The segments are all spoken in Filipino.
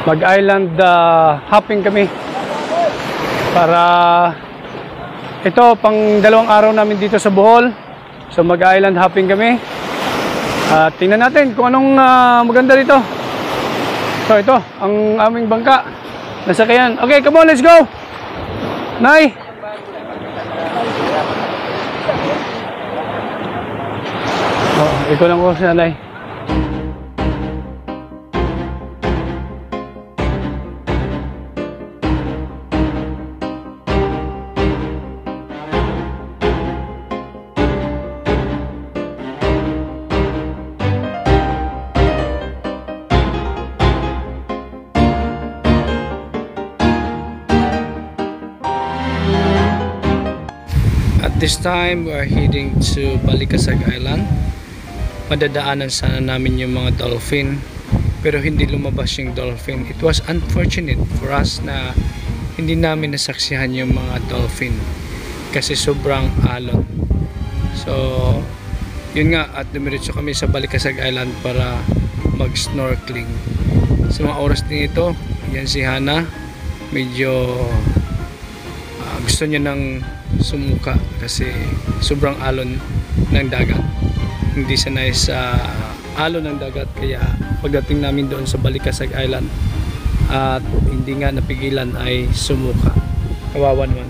mag-island hopping kami. Para ito, pang 2 araw namin dito sa Bohol. So mag-island hopping kami. Tingnan natin kung anong maganda dito. So ito, ang aming bangka. Nasakyan. Okay, come on, let's go! Nay! Ikaw lang ko sa Nay. At this time, we are heading to Balikasag Island. Madadaanan sana namin yung mga dolphin, pero hindi lumabas yung dolphin. It was unfortunate for us na hindi namin nasaksihan yung mga dolphin kasi sobrang alon. So, yun nga, at dumiretso kami sa Balikasag Island para mag-snorkeling. Sa mga oras din ito, yan si Hana, medyo gusto niya ng sumuka kasi sobrang alon ng dagat. Hindi sanay sa alon ng dagat, kaya pagdating namin doon sa Balikasag Island at hindi nga napigilan ay sumuka. Kawawa naman.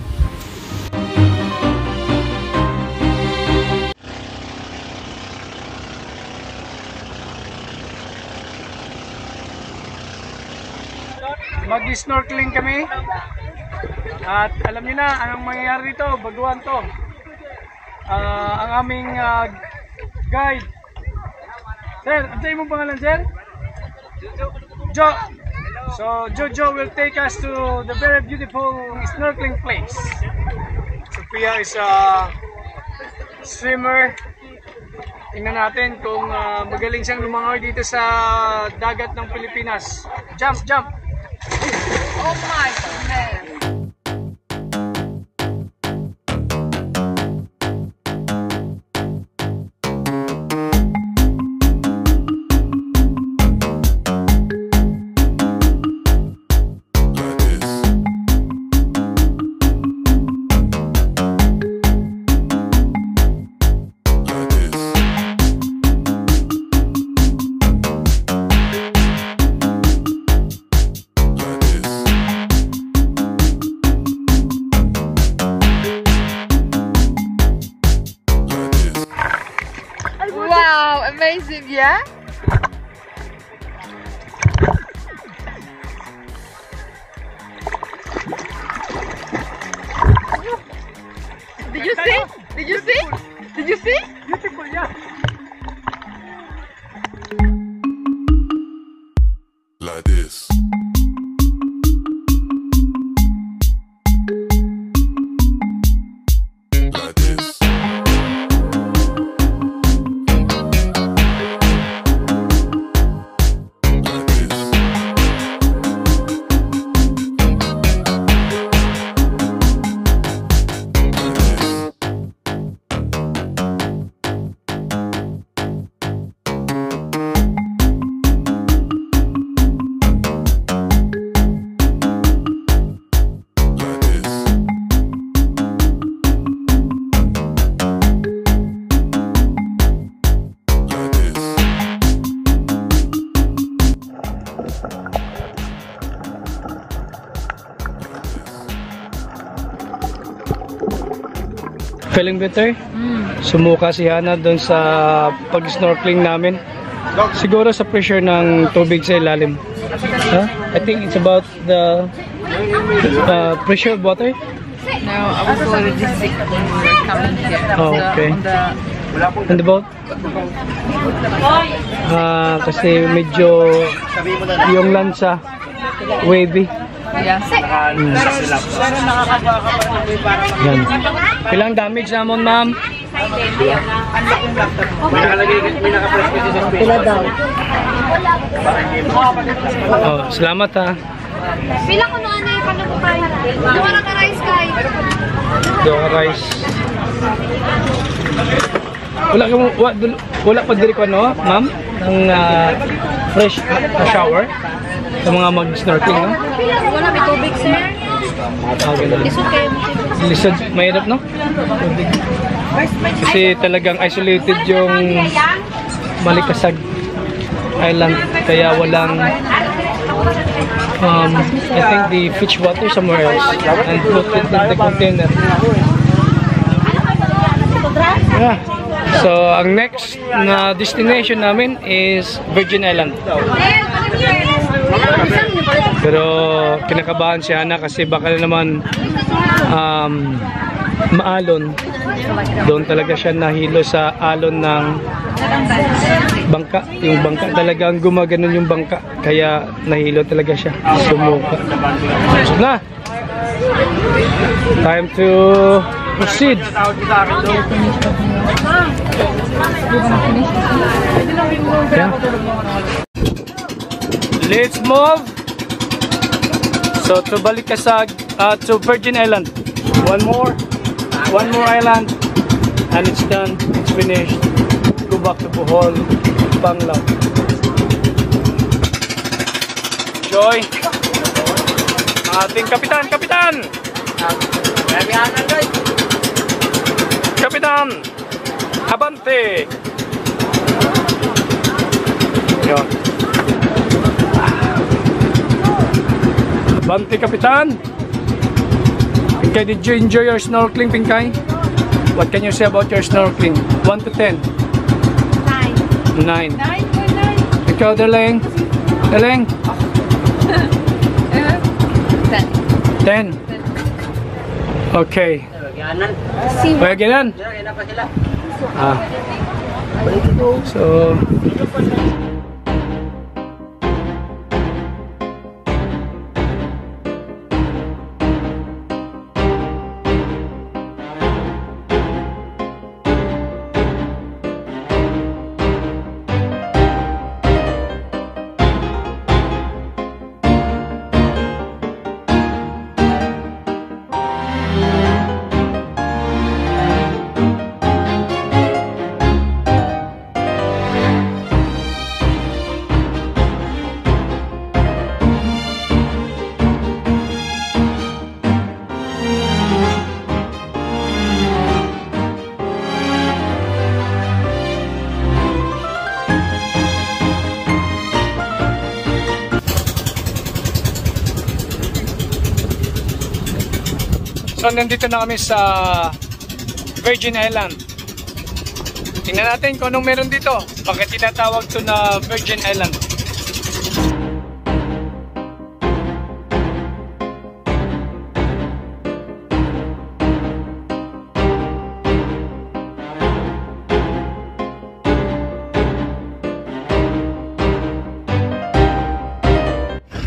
Mag-snorkeling kami. At alam niyo na anong mangyayari dito, baguhan to. Ang aming guide. Sir, ano sa'yo mong pangalan, sir? Jo. So, Jojo will take us to the very beautiful snorkeling place. Sophia is a swimmer. Tingnan natin kung magaling siyang lumangoy dito sa dagat ng Pilipinas. Jump, jump! Oh my goodness! Wow, amazing, yeah? Did you see? Did you see? Did you see? Beautiful, yeah. Like this. Feeling better? Sumuka si Hana doon sa pag-snorkeling namin. Siguro sa pressure ng tubig sa ilalim. Huh? I think it's about the pressure of water. No, I was already sick when we were coming here. Oh, okay. On the boat? Kasi medyo yung lansa wavy. Yeah. Yan. Ilang damage namon, ma'am? Pila daw? Oh, salamat ha. Pila ko noon ay panagupay. Wala ka rice kay. Doka rice. Wala pa diri ko no, ma'am? Ng fresh shower. Sa mga mag-snorkeling, no? Wala, may tubig, sir. Lisod kayo. Lisod, mahirap, no? Tubig. Kasi talagang isolated yung Balikasag Island, kaya walang I think the fetch water somewhere else and put it in the container. Yeah. So ang next na destination namin is Virgin Island. Pero kinakabahan si Hana kasi baka naman maalon. Doon talaga siya nahilo sa alon ng bangka. Yung bangka talagang gumaganon yung bangka. Kaya nahilo talaga siya. Sumuka. So na. Time to proceed. Yeah. Let's move. So to Balikasag, to Virgin Island. One more island, and it's done. It's finished. Go back to Bohol, Panglao. Enjoy. Ating kapitan. Kapitan, abante. Yun. Abante, kapitan. Pinkay, did you enjoy your snorkeling, Pinkay? What can you say about your snorkeling? 1 to 10? 9. 9. Ikaw, Daleng? 10. Okay. Paganan? So... So nandito na kami sa Virgin Island. Tingnan natin kung anong meron dito. Bakit tinatawag to na Virgin Island?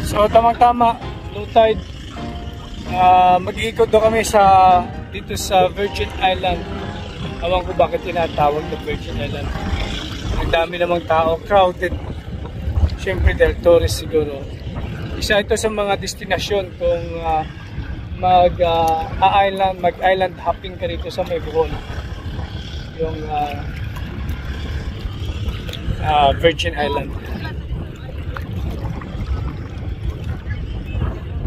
So tamang-tama, low tide. Mag-iikot daw kami dito sa Virgin Island. Awan ko bakit tinatawag na Virgin Island. Ang dami namang tao, crowded. Siyempre dahil tourist siguro. Isa ito sa mga destinasyon kung mag-island hopping ka rito sa may Bohol. Yung Virgin Island.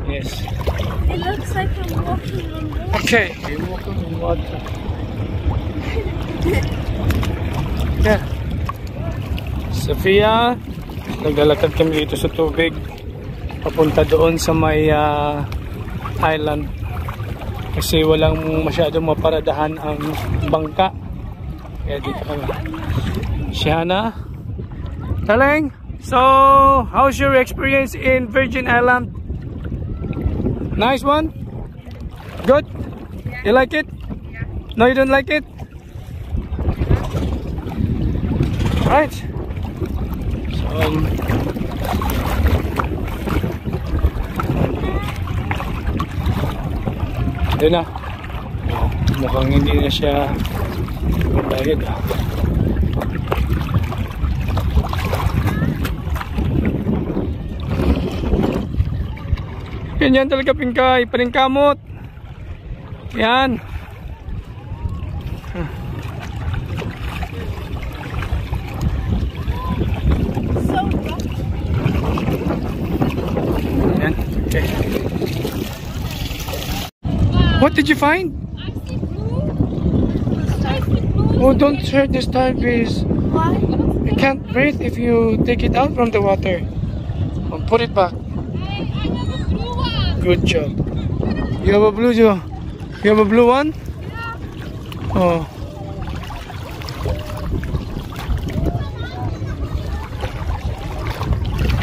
Yes. It looks like I'm walking on water. Okay, we're walking on water. Yeah. Sofia, naglalakad kami dito sa tubig. Papunta doon sa may island. Kasi walang masyadong maparadahan ang bangka. Kaya dito kami. Shana, Taleng, so how's your experience in Virgin Island? Nice one? Good? You like it? No, you don't like it? Right. So, ito na. Mukhang hindi na siya bayad. Ganyan talaga, Pinkay, paningkamot. Yan. What did you find? I see blue. I see blue. Oh, don't hurt the starfish. Why? You can't breathe if you take it out from the water. Oh, put it back. Hey, I have a blue one. Good job. You have a blue one? You have a blue one? Yeah. Oh.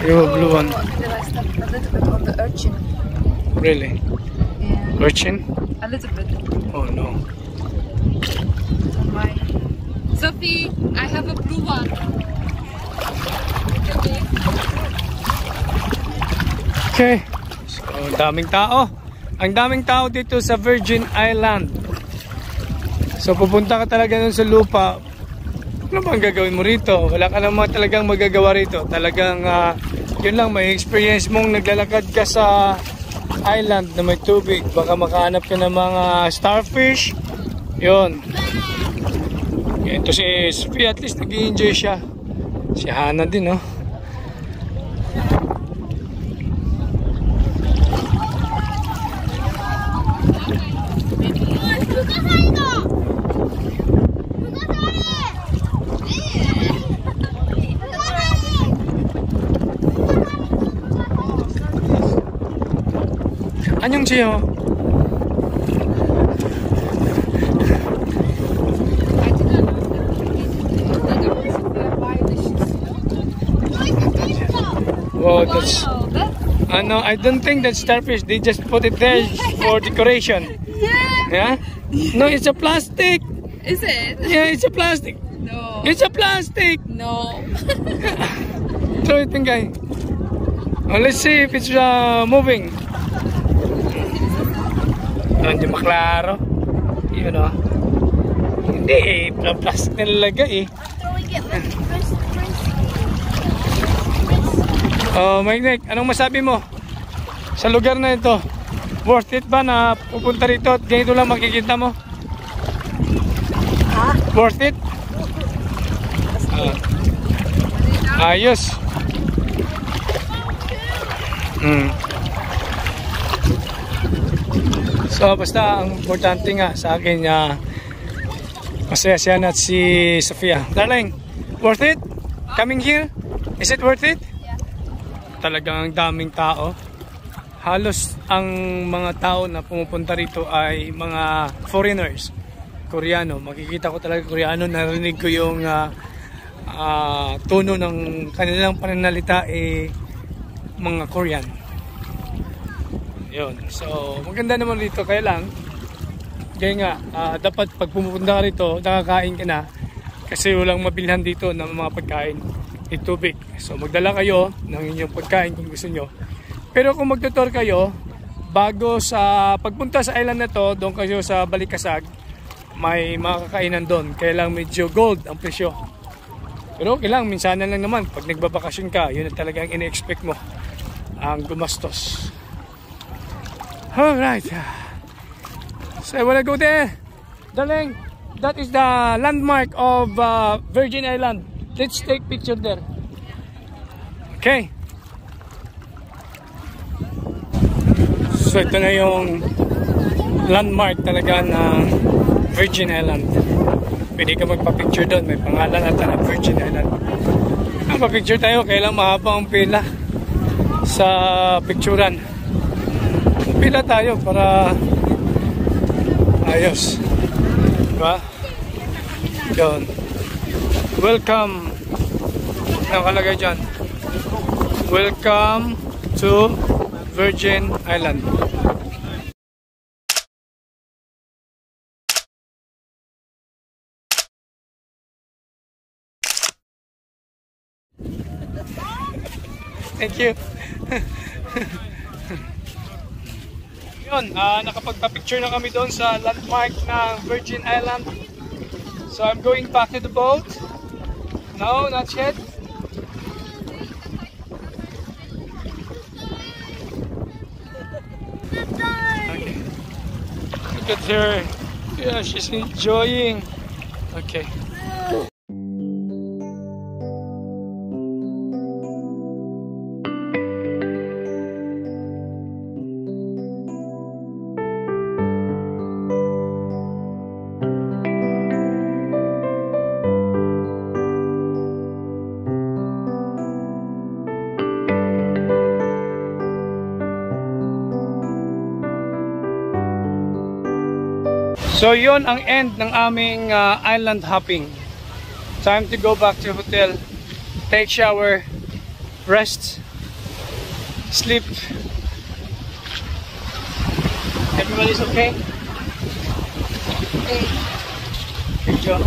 You have a blue one. Did I step a little bit on the urchin? Really? Yeah. Urchin? A little bit Oh no. on my. Sophie, I have a blue one. Okay. So, ang daming tao. Ang daming tao dito sa Virgin Island. So, pupunta ka talaga nun sa lupa. Ano bang gagawin mo rito? Wala ka naman talagang magagawa rito. Talagang, yun lang, may experience mong naglalakad ka sa island na may tubig. Baka makahanap ka ng mga starfish. Yun. Ito si Sophie, at least nag-i-enjoy siya. Si Hannah din, no? 안녕하세요. Wow, that's. No, I don't think that's starfish. They just put it there for decoration. Yeah. No, it's a plastic. Is it? Yeah, it's a plastic. No. It's a plastic. No. Throw it, guy. Let's see if it's moving. Hindi maklaro. Yun o. Hindi eh. Plastic na lalagay eh. Oh, Mike, anong masabi mo sa lugar na ito? Worth it ba na pupunta rito at ganito lang makikita mo? Worth it? Ayos. So basta ang importante nga sa akin masaya siya at si Sofia. Darling, worth it? Coming here? Is it worth it? Yeah. Talagang daming tao. Halos ang mga tao na pumupunta rito ay mga foreigners. Koreano. Makikita ko talaga Koreano. Narinig ko yung tono ng kanilang pananalita mga Korean. Yun. So, maganda naman dito. Kaya lang, kaya nga, dapat pag pumupunta ka rito, nakakain ka na. Kasi walang mabilhan dito ng mga pagkain. Tubig. So, magdala kayo ng inyong pagkain kung gusto nyo. Pero kung magtutor kayo, bago sa pagpunta sa island na to, doon kayo sa Balikasag, may mga kakainan doon. Kaya lang medyo gold ang presyo. Pero okay lang, minsan lang naman. Pag nagbabakasyon ka, yun ang talagang ine-expect mo. Ang gumastos. Alright. So I wanna go there. Darling, that is the landmark of Virgin Island. Let's take picture there. Okay. So ito na yung landmark talaga ng Virgin Island. Pwede ka magpa-picture doon. May pangalan at na Virgin Island. Pa-picture tayo. Kailang mahaba ang pila sa picturean. Pila tayo para ayos. Diba? Yun. Welcome. Nakalagay dyan. Welcome to Virgin Island. Thank you. Yun, nakapagpa-picture na kami doon sa landmark ng Virgin Island. So I'm going back to the boat. No, not yet. Okay. Look at her. Yeah, she's enjoying. Okay. So yun ang end ng aming island hopping. Time to go back to hotel, take shower, rest, sleep. Everybody's okay? Okay. Good job.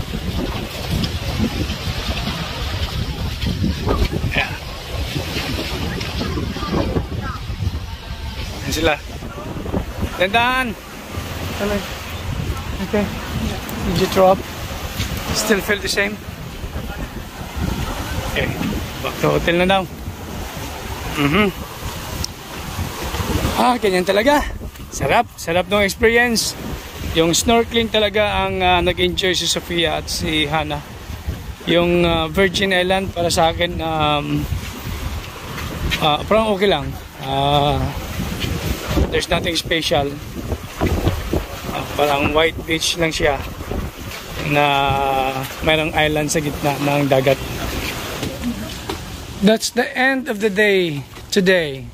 Yeah. Yan sila. Tandaan! Okay. Did you throw up? Still feel the same? Okay. Back to hotel na daw. Ganyan talaga. Sarap. Sarap ng experience. Yung snorkeling talaga ang nag-enjoy si Sofia at si Hannah. Yung Virgin Island para sa akin parang okay lang. There's nothing special. Parang white beach lang siya na mayroong island sa gitna ng dagat. That's the end of the day today.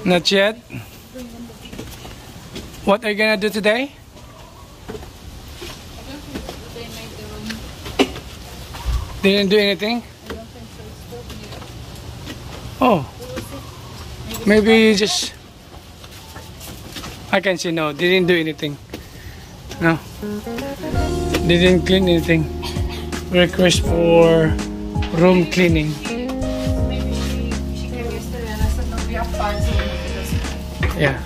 Not yet. What are you gonna do today? Didn't do anything? Oh, maybe you just... I can see no, didn't do anything. No, didn't clean anything. Request for room cleaning. Maybe she came yesterday and I said no, we have parts. Yeah.